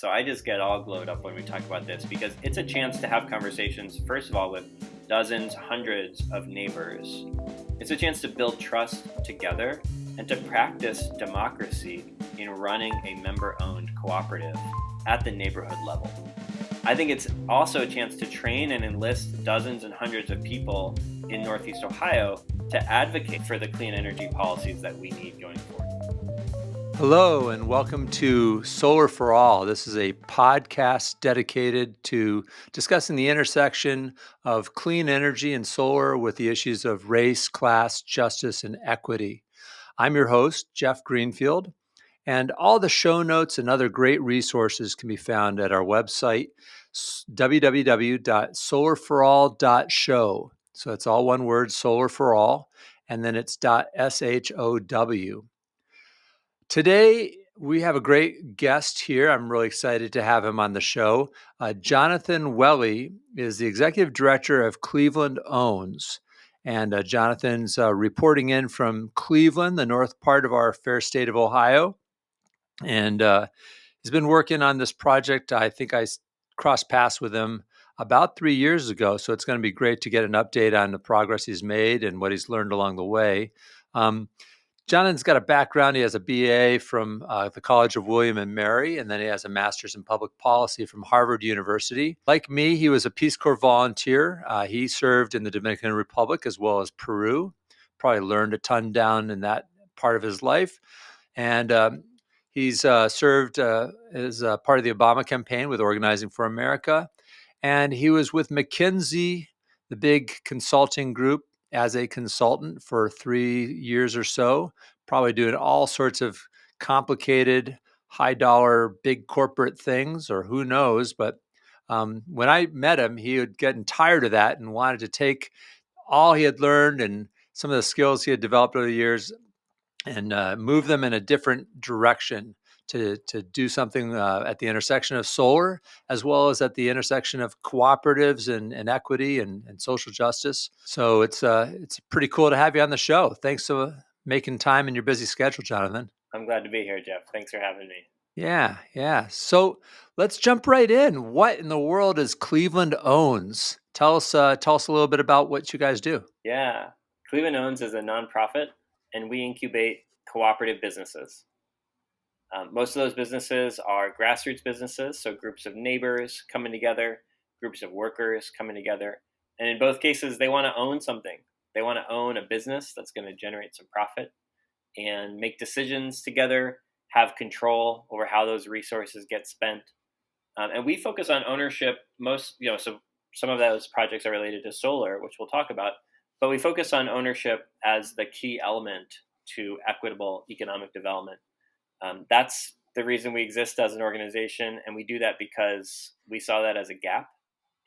So I just get all glowed up when we talk about this because it's a chance to have conversations, first of all, with dozens, hundreds of neighbors. It's a chance to build trust together and to practice democracy in running a member-owned cooperative at the neighborhood level. I think it's also a chance to train and enlist dozens and hundreds of people in Northeast Ohio to advocate for the clean energy policies that we need going forward. Hello, and welcome to Solar for All. This is a podcast dedicated to discussing the intersection of clean energy and solar with the issues of race, class, justice, and equity. I'm your host, Jeff Greenfield, and all the show notes and other great resources can be found at our website, www.solarforall.show. So it's all one word, Solar for All, and then it's .show. Today, we have a great guest here. I'm really excited to have him on the show. Jonathan Welle is the executive director of Cleveland Owns. And Jonathan's reporting in from Cleveland, the north part of our fair state of Ohio. And he's been working on this project. I think I crossed paths with him about 3 years ago. So it's going to be great to get an update on the progress he's made and what he's learned along the way. Jonathan's got a background. He has a BA from the College of William and Mary, and then he has a master's in public policy from Harvard University. Like me, he was a Peace Corps volunteer. He served in the Dominican Republic as well as Peru. Probably learned a ton down in that part of his life. And he's served as part of the Obama campaign with Organizing for America. And he was with McKinsey, the big consulting group, as a consultant for 3 years or so, probably doing all sorts of complicated, high dollar, big corporate things, or who knows. But when I met him, he had gotten tired of that and wanted to take all he had learned and some of the skills he had developed over the years and move them in a different direction to do something at the intersection of solar, as well as at the intersection of cooperatives and equity and social justice. So it's pretty cool to have you on the show. Thanks for making time in your busy schedule, Jonathan. I'm glad to be here, Jeff. Thanks for having me. Yeah. So let's jump right in. What in the world is Cleveland Owns? Tell us a little bit about what you guys do. Yeah. Cleveland Owns is a nonprofit, and we incubate cooperative businesses. Most of those businesses are grassroots businesses, so groups of neighbors coming together, groups of workers coming together. And in both cases, they want to own something. They want to own a business that's going to generate some profit and make decisions together, have control over how those resources get spent. And we focus on ownership so some of those projects are related to solar, which we'll talk about, but we focus on ownership as the key element to equitable economic development. That's the reason we exist as an organization, and we do that because we saw that as a gap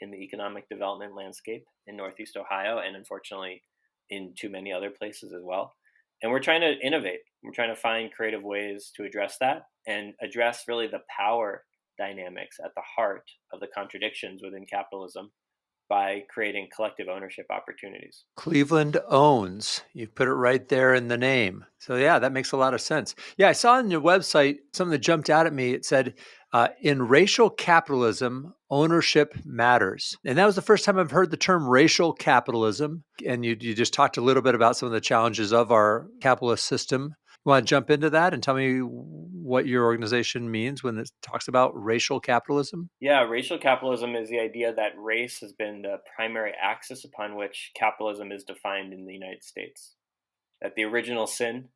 in the economic development landscape in Northeast Ohio, and unfortunately in too many other places as well. And we're trying to innovate. We're trying to find creative ways to address that and address really the power dynamics at the heart of the contradictions within capitalism by creating collective ownership opportunities. Cleveland Owns. You put it right there in the name. So yeah, that makes a lot of sense. Yeah, I saw on your website something that jumped out at me. It said, in racial capitalism, ownership matters. And that was the first time I've heard the term racial capitalism. And you just talked a little bit about some of the challenges of our capitalist system. You want to jump into that and tell me what your organization means when it talks about racial capitalism? Yeah, racial capitalism is the idea that race has been the primary axis upon which capitalism is defined in the United States. That the original sin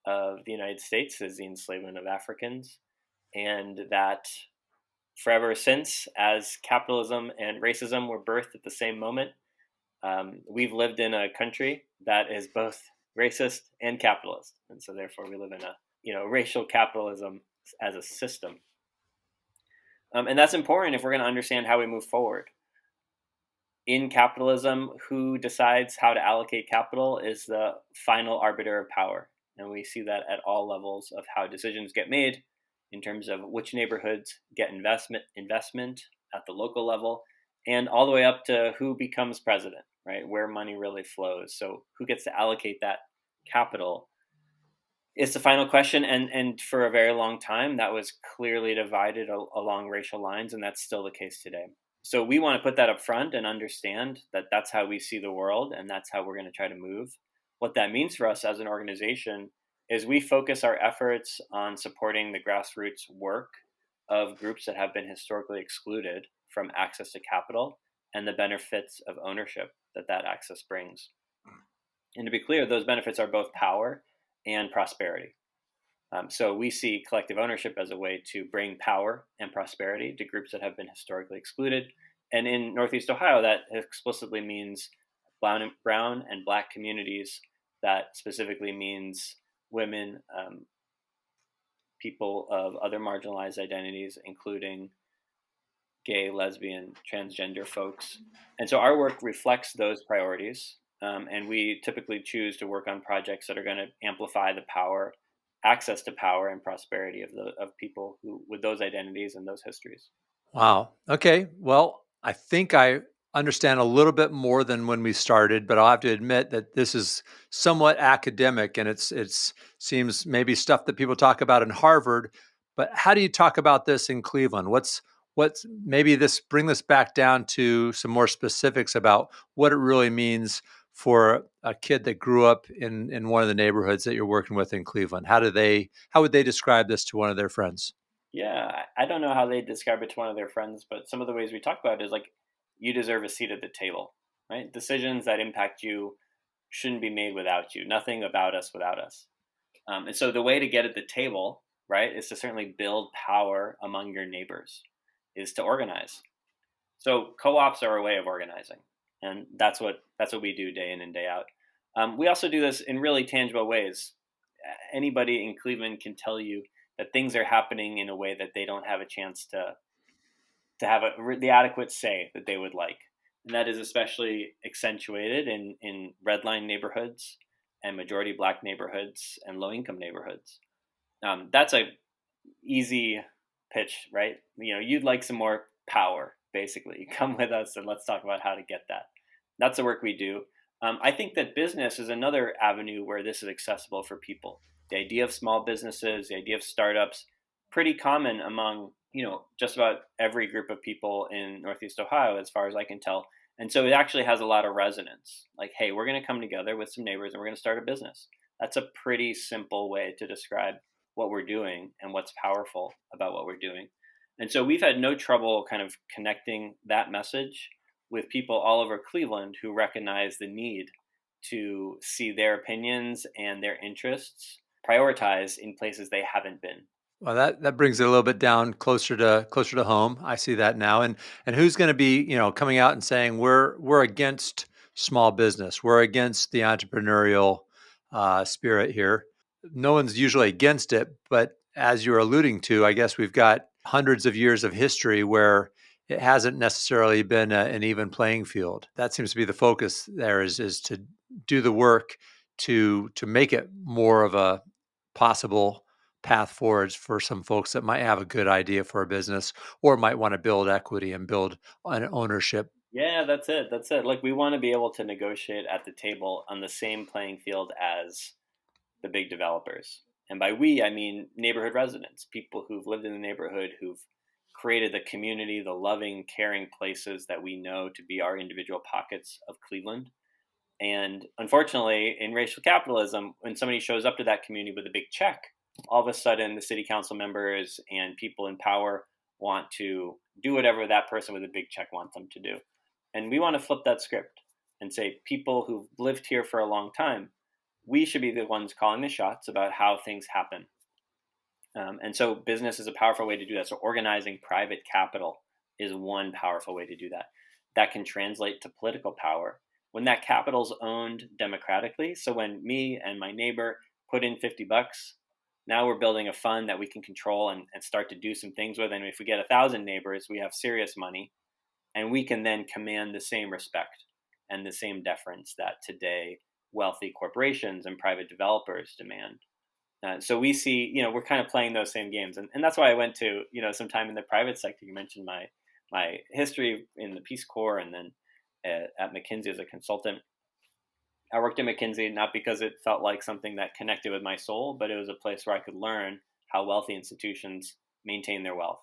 of the United States is the enslavement of Africans, and that forever since, as capitalism and racism were birthed at the same moment, we've lived in a country that is both racist and capitalist, and so therefore we live in a racial capitalism as a system. And that's important if we're going to understand how we move forward. In capitalism, who decides how to allocate capital is the final arbiter of power. And we see that at all levels of how decisions get made in terms of which neighborhoods get investment at the local level, and all the way up to who becomes president, right? Where money really flows. So who gets to allocate that capital It's the final question, and for a very long time, that was clearly divided along racial lines, and that's still the case today. So we want to put that up front and understand that that's how we see the world, and that's how we're going to try to move. What that means for us as an organization is we focus our efforts on supporting the grassroots work of groups that have been historically excluded from access to capital and the benefits of ownership that that access brings. And to be clear, those benefits are both power and prosperity. So we see collective ownership as a way to bring power and prosperity to groups that have been historically excluded. And in Northeast Ohio, that explicitly means brown and black communities. That specifically means women, people of other marginalized identities, including gay, lesbian, transgender folks. And so our work reflects those priorities. And we typically choose to work on projects that are going to amplify the power, access to power and prosperity of people who with those identities and those histories. Wow. Okay. Well, I think I understand a little bit more than when we started, but I'll have to admit that this is somewhat academic and it's seems maybe stuff that people talk about in Harvard, but how do you talk about this in Cleveland? What's maybe this bring this back down to some more specifics about what it really means for a kid that grew up in one of the neighborhoods that you're working with in Cleveland. How would they describe this to one of their friends? Yeah, I don't know how they describe it to one of their friends, but some of the ways we talk about it is like you deserve a seat at the table, right? Decisions that impact you shouldn't be made without you. Nothing about us without us. And so the way to get at the table, right, is to certainly build power among your neighbors, is to organize. So co-ops are a way of organizing, and that's what we do day in and day out. We also do this in really tangible ways. Anybody in Cleveland can tell you that things are happening in a way that they don't have a chance to have the adequate say that they would like, and that is especially accentuated in redline neighborhoods and majority black neighborhoods and low income neighborhoods. That's a easy pitch, right? You'd like some more power, basically. Come with us and let's talk about how to get that. That's the work we do. I think that business is another avenue where this is accessible for people. The idea of small businesses, the idea of startups, pretty common among just about every group of people in Northeast Ohio, as far as I can tell. And so it actually has a lot of resonance. Like, hey, we're going to come together with some neighbors and we're going to start a business. That's a pretty simple way to describe what we're doing and what's powerful about what we're doing. And so we've had no trouble kind of connecting that message with people all over Cleveland who recognize the need to see their opinions and their interests prioritized in places they haven't been. Well, that brings it a little bit down closer to home. I see that now. And who's going to be, coming out and saying we're against small business, we're against the entrepreneurial spirit here. No one's usually against it, but as you're alluding to, I guess we've got hundreds of years of history where it hasn't necessarily been an even playing field. That seems to be the focus there is to do the work to make it more of a possible path forwards for some folks that might have a good idea for a business or might want to build equity and build an ownership. Yeah, that's it. That's it. Like we want to be able to negotiate at the table on the same playing field as the big developers. And by we, I mean neighborhood residents, people who've lived in the neighborhood, who've created the community, the loving, caring places that we know to be our individual pockets of Cleveland. And unfortunately, in racial capitalism, when somebody shows up to that community with a big check, all of a sudden the city council members and people in power want to do whatever that person with a big check wants them to do. And we want to flip that script and say people who've lived here for a long time, we should be the ones calling the shots about how things happen. And so business is a powerful way to do that. So organizing private capital is one powerful way to do that. That can translate to political power. When that capital is owned democratically, so when me and my neighbor put in $50, now we're building a fund that we can control and start to do some things with. And if we get 1,000 neighbors, we have serious money, and we can then command the same respect and the same deference that today wealthy corporations and private developers demand. So we see, we're kind of playing those same games, and that's why I went to, some time in the private sector. You mentioned my history in the Peace Corps, and then at McKinsey as a consultant. I worked at McKinsey not because it felt like something that connected with my soul, but it was a place where I could learn how wealthy institutions maintain their wealth.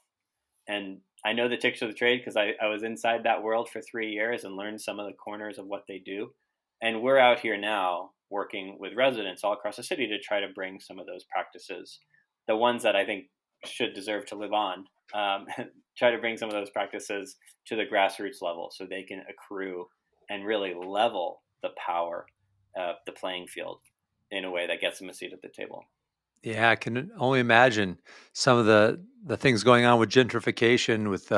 And I know the tricks of the trade because I was inside that world for 3 years and learned some of the corners of what they do. And we're out here now working with residents all across the city to try to bring some of those practices, the ones that I think should deserve to live on, try to bring some of those practices to the grassroots level so they can accrue and really level the power of the playing field in a way that gets them a seat at the table. Yeah, I can only imagine some of the things going on with gentrification, with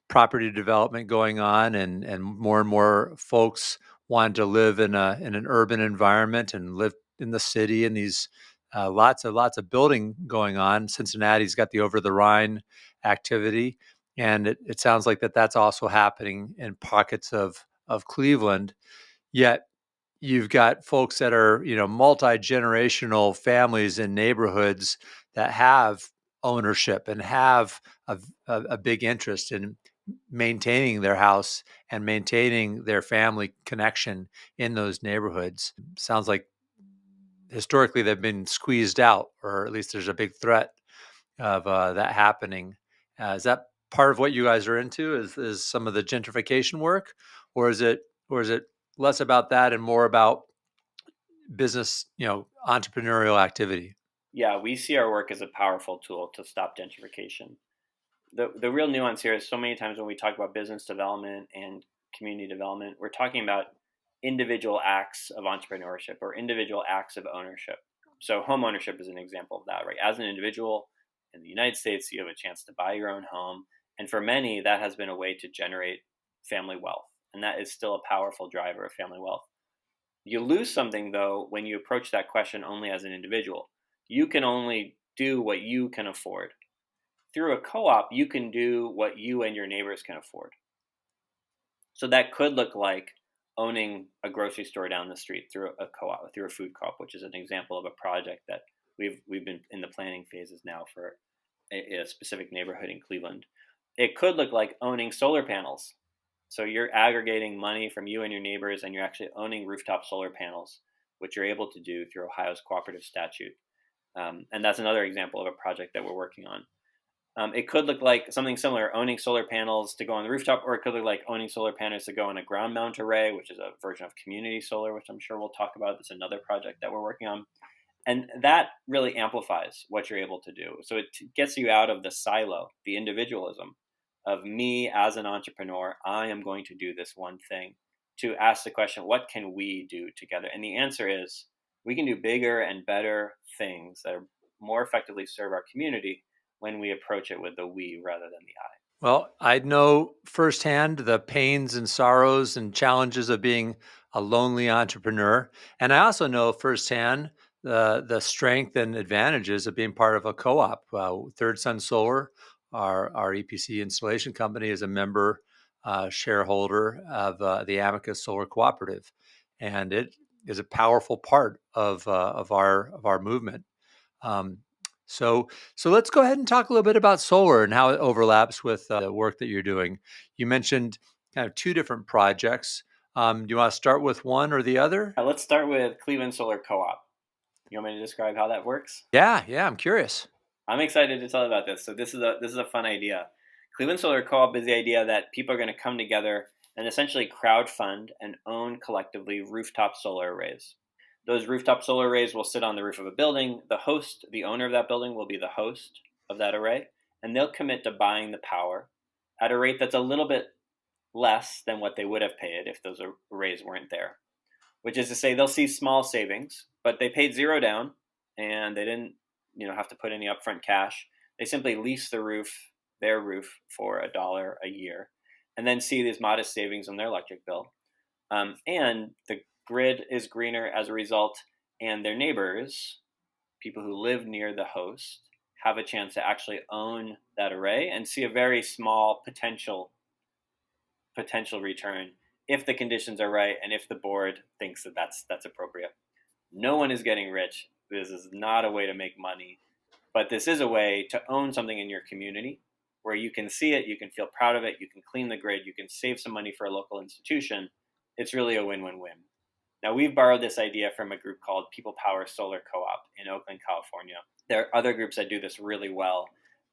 property development going on, and more folks want to live in an urban environment and live in the city. And these lots of building going on. Cincinnati's got the over the Rhine activity, and it sounds like that's also happening in pockets of Cleveland. Yet you've got folks that are, multi-generational families in neighborhoods that have ownership and have a big interest in maintaining their house and maintaining their family connection in those neighborhoods. Sounds like historically they've been squeezed out, or at least there's a big threat of that happening. Is that part of what you guys are into? Is some of the gentrification work, or is it less about that and more about business, entrepreneurial activity? Yeah, we see our work as a powerful tool to stop gentrification. The real nuance here is so many times when we talk about business development and community development, we're talking about individual acts of entrepreneurship or individual acts of ownership. So home ownership is an example of that, right? As an individual in the United States, you have a chance to buy your own home. And for many, that has been a way to generate family wealth. And that is still a powerful driver of family wealth. You lose something, though, when you approach that question only as an individual. You can only do what you can afford. Through a co-op, you can do what you and your neighbors can afford. So that could look like owning a grocery store down the street through a co-op, through a food co-op, which is an example of a project that we've been in the planning phases now for a specific neighborhood in Cleveland. It could look like owning solar panels. So you're aggregating money from you and your neighbors, and you're actually owning rooftop solar panels, which you're able to do through Ohio's cooperative statute. And that's another example of a project that we're working on. It could look like something similar, owning solar panels to go on the rooftop, or it could look like owning solar panels to go on a ground mount array, which is a version of community solar, which I'm sure we'll talk about. That's another project that we're working on. And that really amplifies what you're able to do. So it gets you out of the silo, the individualism of me as an entrepreneur. I am going to do this one thing, to ask the question, what can we do together? And the answer is we can do bigger and better things that are more effectively serve our community when we approach it with the we rather than the I. Well, I know firsthand the pains and sorrows and challenges of being a lonely entrepreneur. And I also know firsthand the strength and advantages of being part of a co-op. Third Sun Solar, our EPC installation company, is a member shareholder of the Amicus Solar Cooperative. And it is a powerful part of our movement. Um, so let's go ahead and talk a little bit about solar and how it overlaps with the work that you're doing. You mentioned kind of two different projects. Do you want to start with one or the other? Let's start with Cleveland Solar Co-op. You want me to describe how that works? Yeah, I'm curious. I'm excited to tell you about this. So this is a fun idea. Cleveland Solar Co-op is the idea that people are going to come together and essentially crowdfund and own collectively rooftop solar arrays. Those rooftop solar arrays will sit on the roof of a building. The host, the owner of that building, will be the host of that array, and they'll commit to buying the power at a rate that's a little bit less than what they would have paid if those arrays weren't there. Which is to say, they'll see small savings, but they paid zero down, and they didn't, have to put any upfront cash. They simply lease their roof, for $1 a year, and then see these modest savings on their electric bill. And the grid is greener as a result, and their neighbors, people who live near the host, have a chance to actually own that array and see a very small potential return if the conditions are right and if the board thinks that that's appropriate. No one is getting rich. This is not a way to make money, but this is a way to own something in your community where you can see it, you can feel proud of it, you can clean the grid, you can save some money for a local institution. It's really a win-win-win. Now, we've borrowed this idea from a group called People Power Solar Co-op in Oakland, California. There are other groups that do this really well.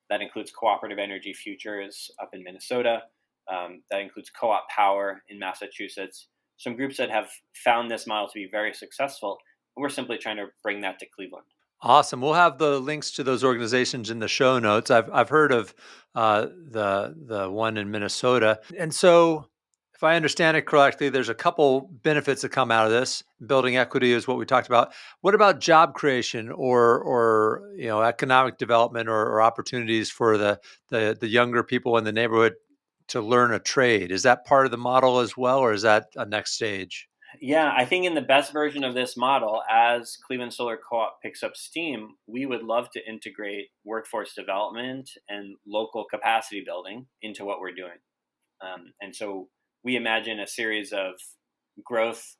That includes Cooperative Energy Futures up in Minnesota. That includes Co-op Power in Massachusetts. Some groups that have found this model to be very successful. We're simply trying to bring that to Cleveland. Awesome. We'll have the links to those organizations in the show notes. I've heard of the one in Minnesota, and so if I understand it correctly, there's a couple benefits that come out of this. Building equity is what we talked about. What about job creation or economic development or opportunities for the younger people in the neighborhood to learn a trade? Is that part of the model as well, or is that a next stage? Yeah, I think in the best version of this model, as Cleveland Solar Co-op picks up steam, we would love to integrate workforce development and local capacity building into what we're doing. And so we imagine a series of growth,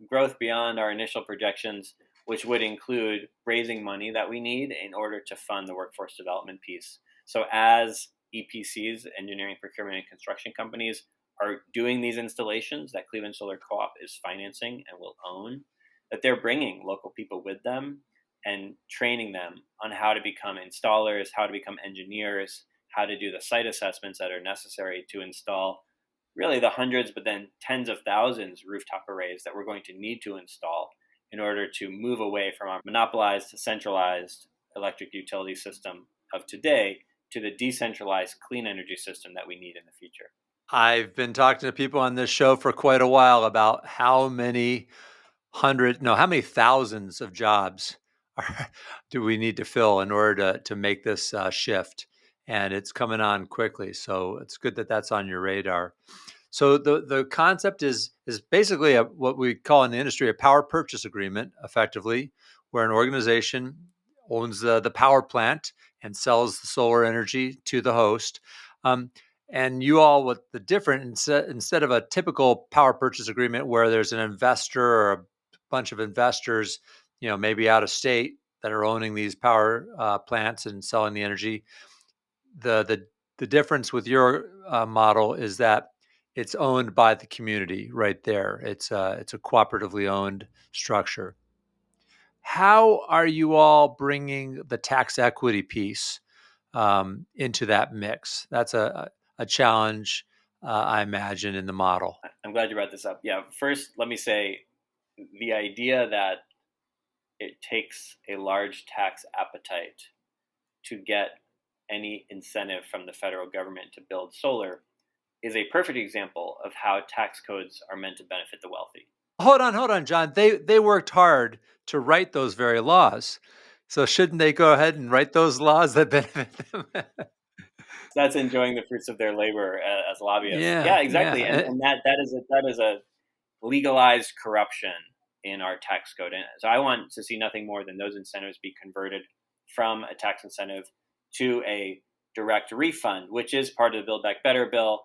growth beyond our initial projections, which would include raising money that we need in order to fund the workforce development piece. So as EPCs, engineering, procurement, and construction companies, are doing these installations that Cleveland Solar Co-op is financing and will own, that they're bringing local people with them and training them on how to become installers, how to become engineers, how to do the site assessments that are necessary to install really the hundreds, but then tens of thousands rooftop arrays that we're going to need to install in order to move away from our monopolized, centralized electric utility system of today to the decentralized clean energy system that we need in the future. I've been talking to people on this show for quite a while about how many how many thousands of jobs are, do we need to fill in order to make this shift? And it's coming on quickly. So it's good that that's on your radar. So the concept is basically what we call in the industry a power purchase agreement, effectively, where an organization owns the power plant and sells the solar energy to the host. Um, and you all, with the different instead of a typical power purchase agreement where there's an investor or a bunch of investors, maybe out of state that are owning these power plants and selling the energy, the difference with your model is that it's owned by the community right there. It's a cooperatively owned structure. How are you all bringing the tax equity piece into that mix? That's a challenge, I imagine, in the model. I'm glad you brought this up. Yeah, first, let me say the idea that it takes a large tax appetite to get any incentive from the federal government to build solar is a perfect example of how tax codes are meant to benefit the wealthy. Hold on, John. They worked hard to write those very laws. So shouldn't they go ahead and write those laws that benefit them? That's enjoying the fruits of their labor as lobbyists. Yeah, Yeah, yeah. exactly. And that is a legalized corruption in our tax code. And so I want to see nothing more than those incentives be converted from a tax incentive to a direct refund, which is part of the Build Back Better bill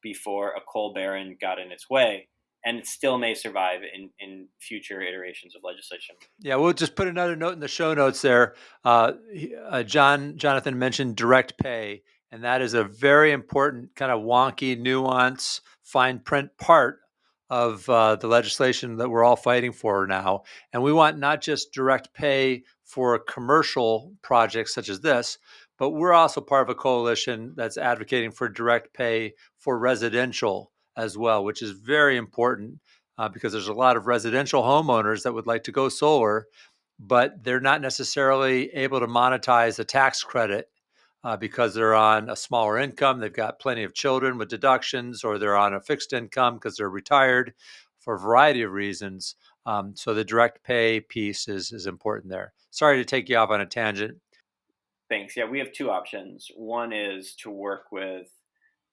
before a coal baron got in its way. And it still may survive in future iterations of legislation. Yeah, we'll just put another note in the show notes there. Jonathan mentioned direct pay, and that is a very important kind of wonky, nuance, fine print part of the legislation that we're all fighting for now. And we want not just direct pay for commercial projects such as this, but we're also part of a coalition that's advocating for direct pay for residential as well, which is very important because there's a lot of residential homeowners that would like to go solar, but they're not necessarily able to monetize a tax credit because they're on a smaller income. They've got plenty of children with deductions, or they're on a fixed income because they're retired for a variety of reasons. So the direct pay piece is important there. Sorry to take you off on a tangent. Thanks. Yeah, we have two options. One is to work with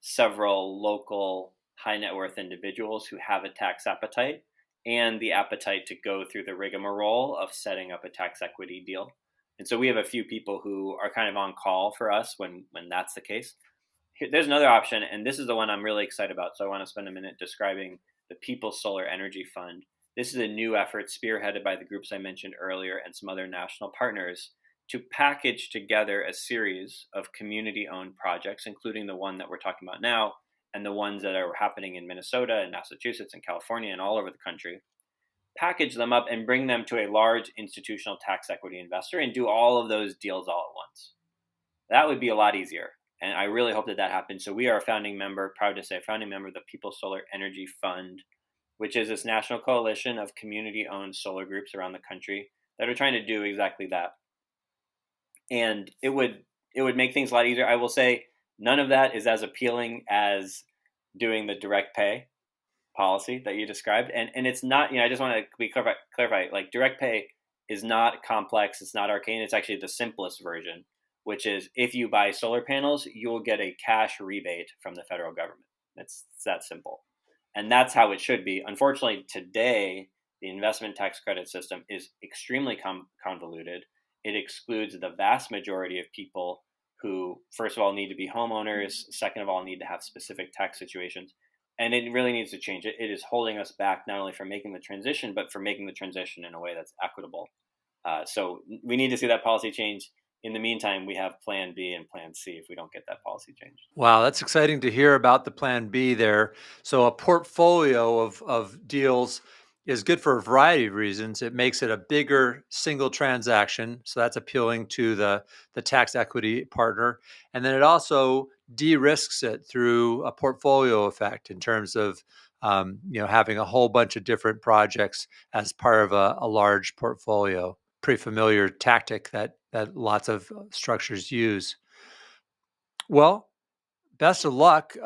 several local high net worth individuals who have a tax appetite and the appetite to go through the rigmarole of setting up a tax equity deal. And so we have a few people who are kind of on call for us when that's the case. There's another option, and this is the one I'm really excited about. So I want to spend a minute describing the People's Solar Energy Fund. This is a new effort spearheaded by the groups I mentioned earlier and some other national partners to package together a series of community-owned projects, including the one that we're talking about now, and the ones that are happening in Minnesota and Massachusetts and California and all over the country, package them up and bring them to a large institutional tax equity investor and do all of those deals all at once. That would be a lot easier. And I really hope that happens. So we are a founding member, proud to say, a founding member of the People's Solar Energy Fund, which is this national coalition of community-owned solar groups around the country that are trying to do exactly that. And it would make things a lot easier. I will say none of that is as appealing as doing the direct pay policy that you described. And it's not, I just want to be clarify, like direct pay is not complex. It's not arcane. It's actually the simplest version, which is if you buy solar panels, you'll get a cash rebate from the federal government. It's that simple. And that's how it should be. Unfortunately, today, the investment tax credit system is extremely convoluted. It excludes the vast majority of people who, first of all, need to be homeowners, second of all, need to have specific tax situations. And it really needs to change. It is holding us back not only from making the transition, but for making the transition in a way that's equitable. So we need to see that policy change. In the meantime, we have Plan B and Plan C if we don't get that policy changed. Wow, that's exciting to hear about the Plan B there. So a portfolio of deals is good for a variety of reasons. It makes it a bigger single transaction, so that's appealing to the tax equity partner. And then it also de-risks it through a portfolio effect in terms of having a whole bunch of different projects as part of a large portfolio. Pretty familiar tactic that lots of structures use. Well, best of luck.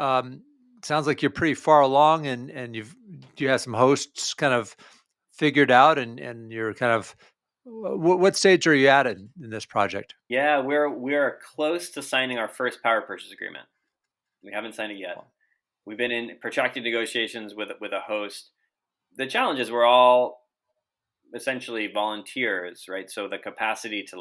Sounds like you're pretty far along, and you have some hosts kind of figured out, and you're kind of what stage are you at in this project? Yeah, we're close to signing our first power purchase agreement. We haven't signed it yet. We've been in protracted negotiations with a host. The challenge is we're all essentially volunteers, right? So the capacity to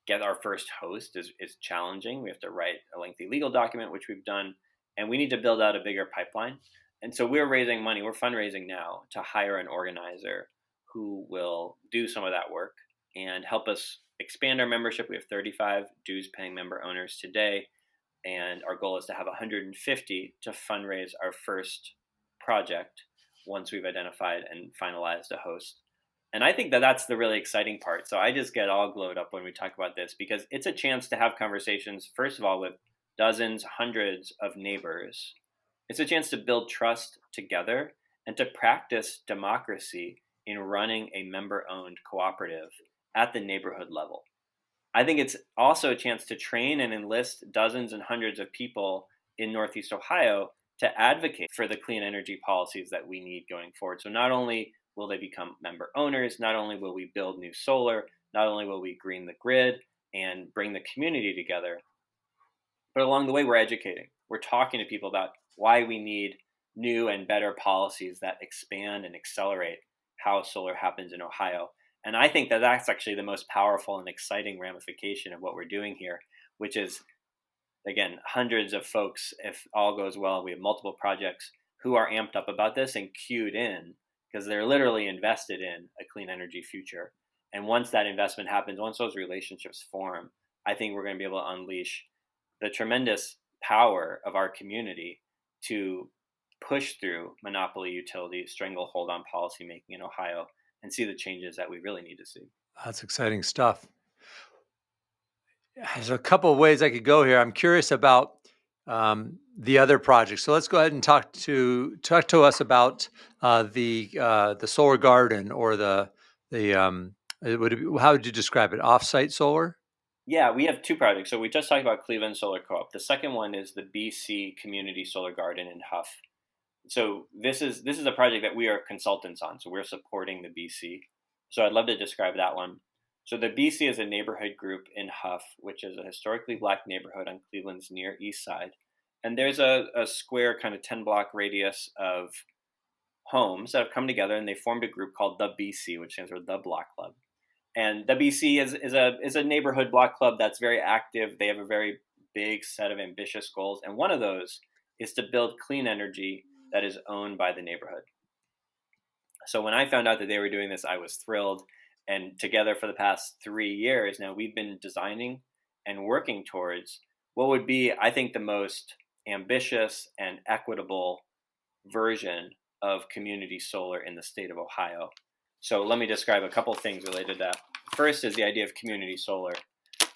get our first host is challenging. We have to write a lengthy legal document, which we've done, and we need to build out a bigger pipeline. And so we're raising money. We're fundraising now to hire an organizer who will do some of that work and help us expand our membership. We have 35 dues-paying member owners today, and our goal is to have 150 to fundraise our first project once we've identified and finalized a host. And I think that's the really exciting part. So I just get all glowed up when we talk about this because it's a chance to have conversations, first of all, with dozens, hundreds of neighbors. It's a chance to build trust together and to practice democracy in running a member-owned cooperative at the neighborhood level. I think it's also a chance to train and enlist dozens and hundreds of people in Northeast Ohio to advocate for the clean energy policies that we need going forward. So not only will they become member owners, not only will we build new solar, not only will we green the grid and bring the community together, but along the way we're educating. We're talking to people about why we need new and better policies that expand and accelerate how solar happens in Ohio. And I think that's actually the most powerful and exciting ramification of what we're doing here, which is, again, hundreds of folks, if all goes well, we have multiple projects who are amped up about this and queued in because they're literally invested in a clean energy future. And once that investment happens, once those relationships form, I think we're going to be able to unleash the tremendous power of our community to push through monopoly utility, stranglehold on policymaking in Ohio, and see the changes that we really need to see. That's exciting stuff. There's a couple of ways I could go here. I'm curious about the other projects. So let's go ahead and talk to us about the solar garden or how would you describe it? Off-site solar? Yeah, we have two projects. So we just talked about Cleveland Solar Co-op. The second one is the BC Community Solar Garden in Hough. So this is a project that we are consultants on. So we're supporting the BC. So I'd love to describe that one. So the BC is a neighborhood group in Hough, which is a historically Black neighborhood on Cleveland's Near East Side. And there's a square kind of 10-block radius of homes that have come together, and they formed a group called the BC, which stands for the Block Club. And the BC is a neighborhood block club that's very active. They have a very big set of ambitious goals. And one of those is to build clean energy that is owned by the neighborhood. So when I found out that they were doing this, I was thrilled. And together for the past 3 years now, we've been designing and working towards what would be, I think, the most ambitious and equitable version of community solar in the state of Ohio. So let me describe a couple things related to that. First is the idea of community solar.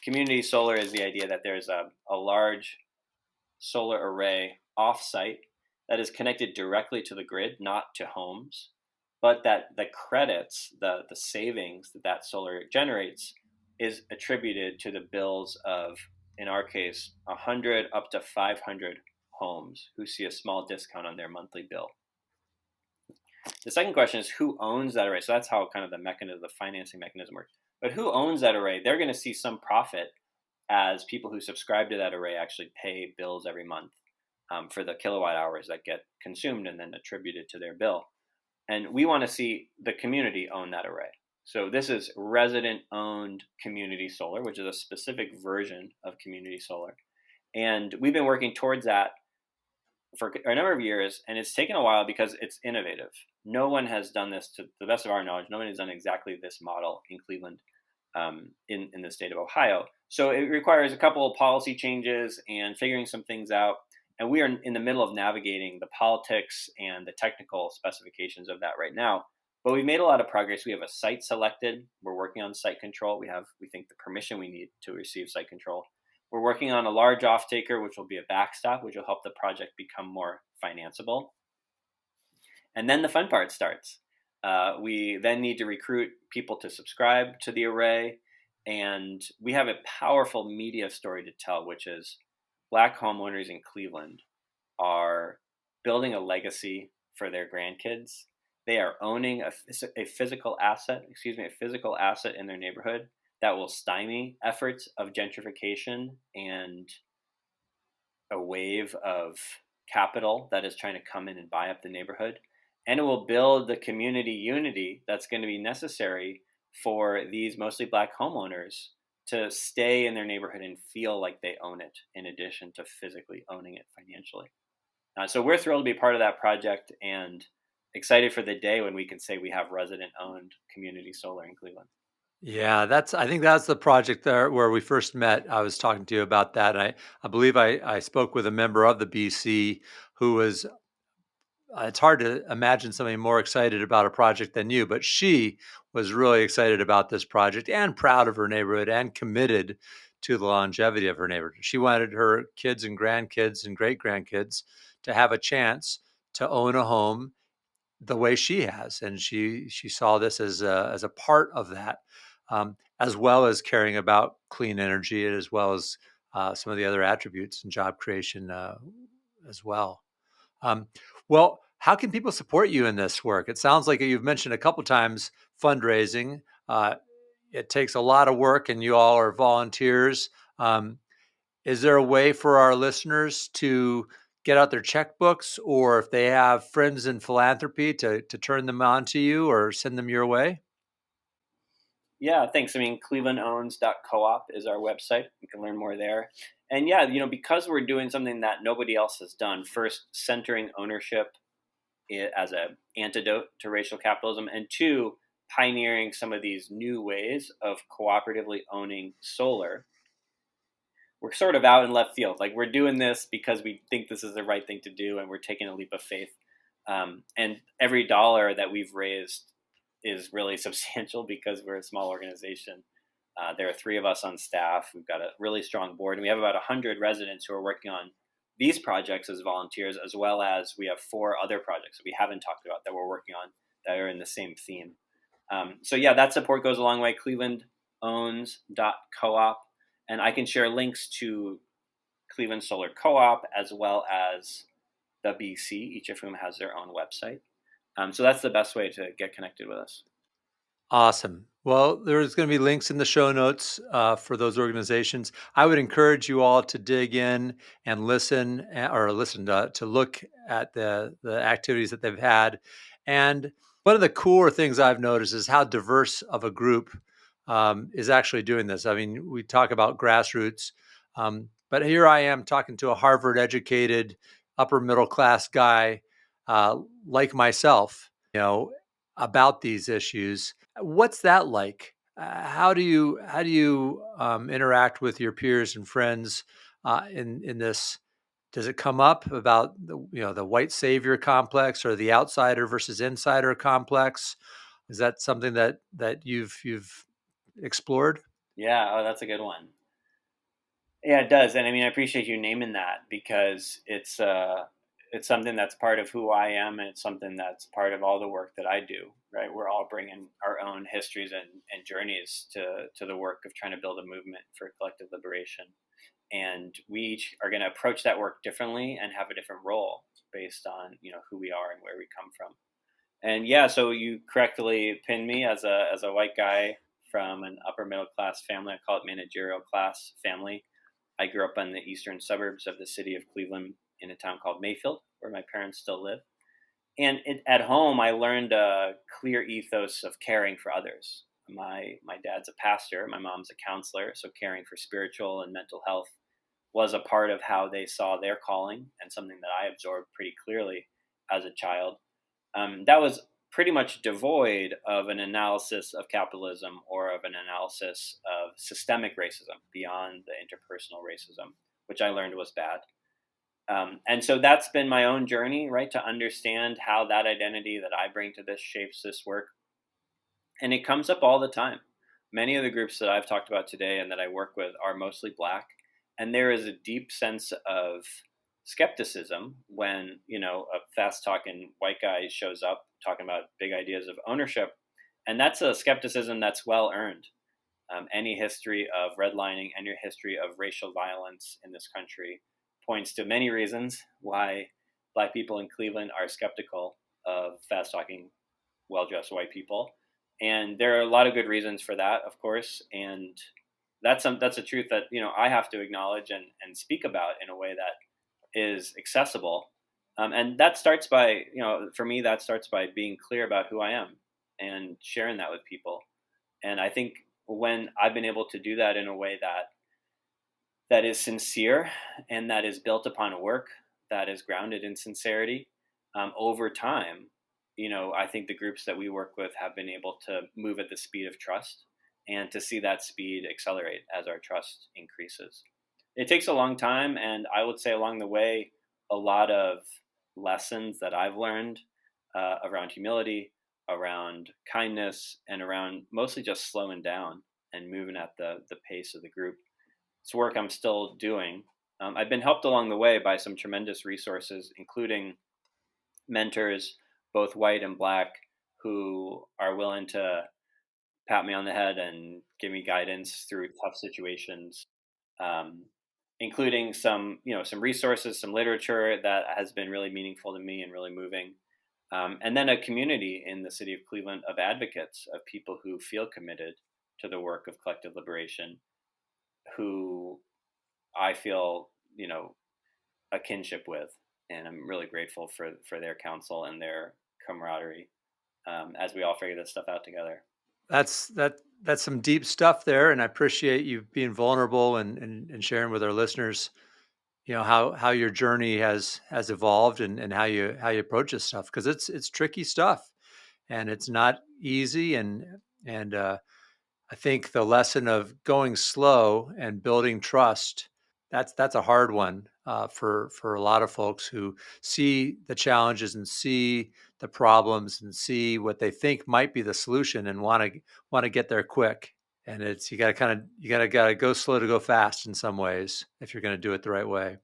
Community solar is the idea that there's a large solar array off-site that is connected directly to the grid, not to homes, but that the credits, the savings that that solar generates, is attributed to the bills of, in our case, 100 up to 500 homes who see a small discount on their monthly bill. The second question is who owns that array? So that's how kind of the financing mechanism works. But who owns that array? They're going to see some profit as people who subscribe to that array actually pay bills every month for the kilowatt hours that get consumed and then attributed to their bill. And we want to see the community own that array. So this is resident-owned community solar, which is a specific version of community solar. And we've been working towards that for a number of years, and it's taken a while because it's innovative. No one has done this, to the best of our knowledge. No one has done exactly this model in Cleveland, in the state of Ohio. So it requires a couple of policy changes and figuring some things out. And we are in the middle of navigating the politics and the technical specifications of that right now. But we've made a lot of progress. We have a site selected. We're working on site control. We think, the permission we need to receive site control. We're working on a large off-taker, which will be a backstop, which will help the project become more financeable. And then the fun part starts. We then need to recruit people to subscribe to the array. And we have a powerful media story to tell, which is Black homeowners in Cleveland are building a legacy for their grandkids. They are owning a physical asset in their neighborhood that will stymie efforts of gentrification and a wave of capital that is trying to come in and buy up the neighborhood. And it will build the community unity that's going to be necessary for these mostly Black homeowners to stay in their neighborhood and feel like they own it, in addition to physically owning it financially. So we're thrilled to be part of that project and excited for the day when we can say we have resident-owned community solar in Cleveland. Yeah, I think that's the project there where we first met. I was talking to you about that. I believe I spoke with a member of the BC who was, it's hard to imagine somebody more excited about a project than you, but she was really excited about this project and proud of her neighborhood and committed to the longevity of her neighborhood. She wanted her kids and grandkids and great grandkids to have a chance to own a home the way she has, and she saw this as a part of that, as well as caring about clean energy, as well as some of the other attributes and job creation as well. Um, well, how can people support you in this work? It sounds like you've mentioned a couple times fundraising. It takes a lot of work, and you all are volunteers. Is there a way for our listeners to get out their checkbooks, or if they have friends in philanthropy to turn them on to you or send them your way? Yeah, thanks. I mean, clevelandowns.coop is our website. You can learn more there. And yeah, because we're doing something that nobody else has done, first, centering ownership as an antidote to racial capitalism, and two, pioneering some of these new ways of cooperatively owning solar. We're sort of out in left field. Like, we're doing this because we think this is the right thing to do, and we're taking a leap of faith. And every dollar that we've raised is really substantial because we're a small organization. There are 3 of us on staff. We've got a really strong board, and we have about 100 residents who are working on these projects as volunteers, as well as we have 4 other projects that we haven't talked about that we're working on that are in the same theme. So yeah, that support goes a long way. clevelandowns.coop. And I can share links to Cleveland Solar Co-op as well as the BC, each of whom has their own website. So that's the best way to get connected with us. Awesome. Well, there's going to be links in the show notes for those organizations. I would encourage you all to dig in and listen, or listen to look at the activities that they've had. And one of the cooler things I've noticed is how diverse of a group is actually doing this. I mean, we talk about grassroots, but here I am talking to a Harvard-educated, upper middle class guy like myself, about these issues. What's that like? How do you interact with your peers and friends in this? Does it come up about the white savior complex or the outsider versus insider complex? Is that something that you've explored? Yeah, oh, that's a good one. Yeah, it does, and I mean, I appreciate you naming that because it's something that's part of who I am, and it's something that's part of all the work that I do. Right, we're all bringing our own histories and journeys to the work of trying to build a movement for collective liberation, and we each are going to approach that work differently and have a different role based on who we are and where we come from. And yeah, so you correctly pinned me as a white guy from an upper middle class family. I call it managerial class family. I grew up in the eastern suburbs of the city of Cleveland in a town called Mayfield, where my parents still live. And at home, I learned a clear ethos of caring for others. My dad's a pastor, my mom's a counselor, so caring for spiritual and mental health was a part of how they saw their calling and something that I absorbed pretty clearly as a child. That was pretty much devoid of an analysis of capitalism or of an analysis of systemic racism beyond the interpersonal racism, which I learned was bad. And so that's been my own journey, right? To understand how that identity that I bring to this shapes this work. And it comes up all the time. Many of the groups that I've talked about today and that I work with are mostly Black. And there is a deep sense of skepticism when, a fast talking white guy shows up talking about big ideas of ownership. And that's a skepticism that's well earned. Any history of redlining, any history of racial violence in this country points to many reasons why Black people in Cleveland are skeptical of fast talking, well dressed white people. And there are a lot of good reasons for that, of course. And that's a truth that I have to acknowledge and speak about in a way that is accessible. And that starts by for me that starts by being clear about who I am and sharing that with people. And I think when I've been able to do that in a way that is sincere and that is built upon a work that is grounded in sincerity, over time, I think the groups that we work with have been able to move at the speed of trust and to see that speed accelerate as our trust increases. It takes a long time, and I would say along the way, a lot of lessons that I've learned around humility, around kindness, and around mostly just slowing down and moving at the pace of the group. It's work I'm still doing. I've been helped along the way by some tremendous resources, including mentors, both white and Black, who are willing to pat me on the head and give me guidance through tough situations, um, including some resources, some literature that has been really meaningful to me and really moving. And then a community in the city of Cleveland of advocates, of people who feel committed to the work of collective liberation, who I feel, a kinship with. And I'm really grateful for their counsel and their camaraderie as we all figure this stuff out together. That's some deep stuff there, and I appreciate you being vulnerable and sharing with our listeners, how your journey has evolved and how you approach this stuff, because it's tricky stuff and it's not easy, and I think the lesson of going slow and building trust, that's a hard one for a lot of folks who see the challenges and see the problems and see what they think might be the solution and want to get there quick. And it's you gotta go slow to go fast in some ways if you're going to do it the right way.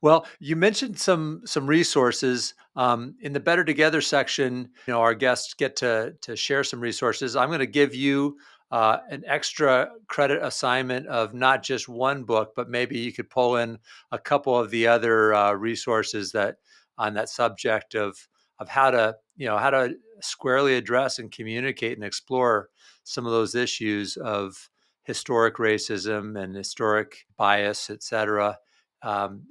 Well, you mentioned some resources in the Better Together section. Our guests get to share some resources. I'm going to give you an extra credit assignment of not just one book, but maybe you could pull in a couple of the other resources that on that subject of how to squarely address and communicate and explore some of those issues of historic racism and historic bias, et cetera,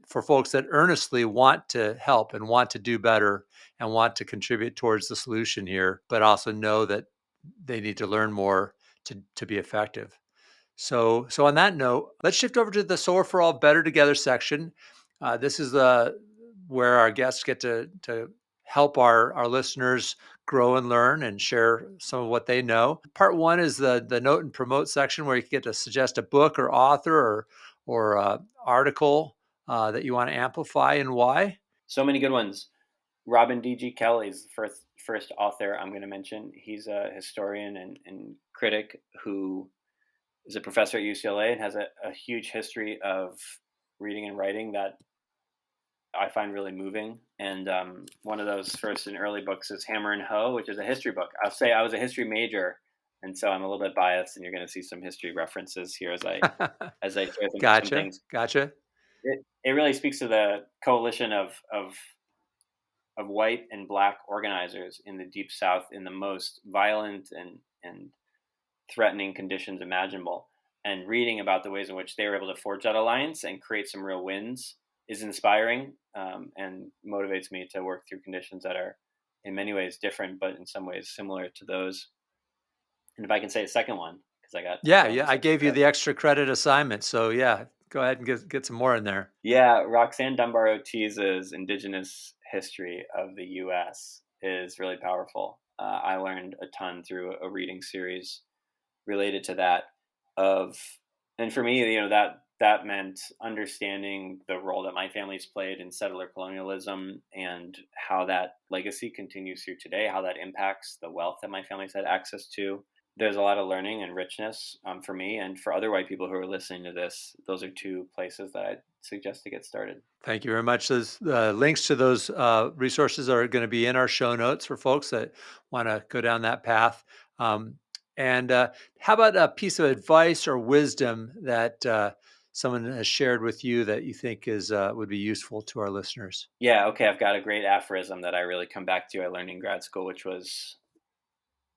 for folks that earnestly want to help and want to do better and want to contribute towards the solution here, but also know that they need to learn more to be effective. So on that note, let's shift over to the Solar for All Better Together section. This is where our guests get to help our listeners grow and learn and share some of what they know. Part one is the note and promote section, where you get to suggest a book or author or article that you want to amplify and why. So many good ones. Robin D.G. Kelly is the first author I'm going to mention. He's a historian and critic who is a professor at UCLA and has a huge history of reading and writing that I find really moving. And one of those first and early books is Hammer and Hoe, which is a history book. I'll say I was a history major, and so I'm a little bit biased, and you're going to see some history references here as I share some Gotcha. things. Gotcha. It really speaks to the coalition of white and black organizers in the Deep South in the most violent and threatening conditions imaginable. And reading about the ways in which they were able to forge that alliance and create some real wins is inspiring, and motivates me to work through conditions that are in many ways different, but in some ways similar to those. And if I can say a second one, because I got Yeah, thrown yeah. this I extra gave you credit. the extra credit assignment. So yeah, go ahead and get some more in there. Yeah, Roxanne Dunbar Ortiz's Indigenous History of the U.S. is really powerful. I learned a ton through a reading series related to that. Of And for me, that meant understanding the role that my family's played in settler colonialism and how that legacy continues through today, how that impacts the wealth that my family's had access to. There's a lot of learning and richness, for me and for other white people who are listening to this. Those are two places that I'd suggest to get started. Thank you very much. Those links to those resources are going to be in our show notes for folks that want to go down that path. Um, and how about a piece of advice or wisdom that someone has shared with you that you think is would be useful to our listeners? Yeah, okay, I've got a great aphorism that I really come back to. I learned in grad school, which was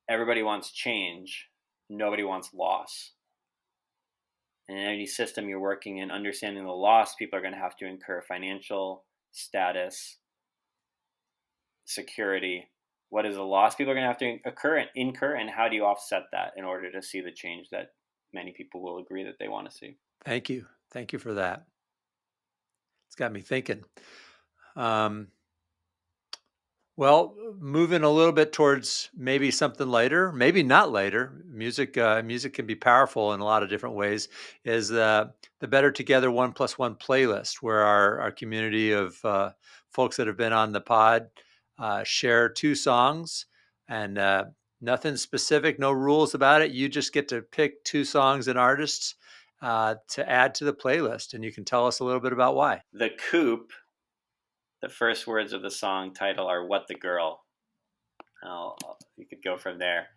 everybody wants change, nobody wants loss. And in any system you're working in, understanding the loss people are going to have to incur: financial, status, security. What is the loss people are going to have to incur, and how do you offset that in order to see the change that many people will agree that they want to see? Thank you. Thank you for that. It's got me thinking. Um, Well, moving a little bit towards maybe something lighter, maybe not lighter. Music can be powerful in a lot of different ways. Is the Better Together 1+1 playlist, where our community of folks that have been on the pod share two songs, and nothing specific, no rules about it. You just get to pick two songs and artists to add to the playlist, and you can tell us a little bit about why. The Coop, the first words of the song title are "What the Girl." You could go from there.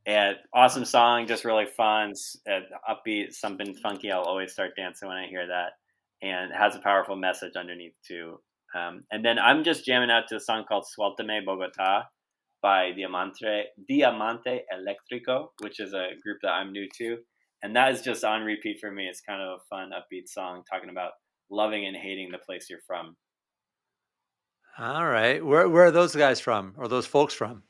And awesome song, just really fun, upbeat, something funky. I'll always start dancing when I hear that, and it has a powerful message underneath too. And then I'm just jamming out to a song called "Suéltame Bogotá" by Diamante Eléctrico, which is a group that I'm new to, and that is just on repeat for me. It's kind of a fun, upbeat song talking about loving and hating the place you're from. All right, where are those guys from, or those folks from?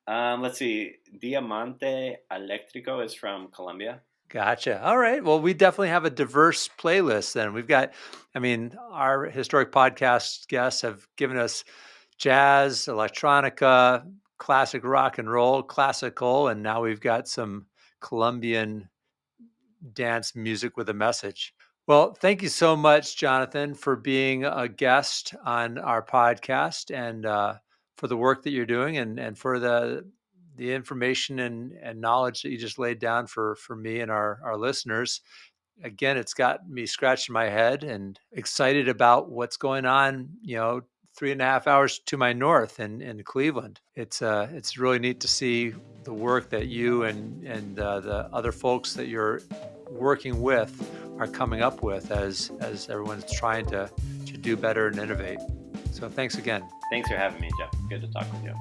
Let's see. Diamante Electrico is from Colombia. Gotcha. All right. Well, we definitely have a diverse playlist then. We've got, I mean, our historic podcast guests have given us jazz, electronica, classic rock and roll, classical, and now we've got some Colombian dance music with a message. Well, thank you so much, Jonathan, for being a guest on our podcast, and for the work that you're doing, and for the information and knowledge that you just laid down for me and our listeners. Again, it's got me scratching my head and excited about what's going on, 3.5 hours to my north in Cleveland. It's really neat to see the work that you and the other folks that you're working with are coming up with as everyone's trying to do better and innovate. So thanks again. Thanks for having me, Jeff. Good to talk with you.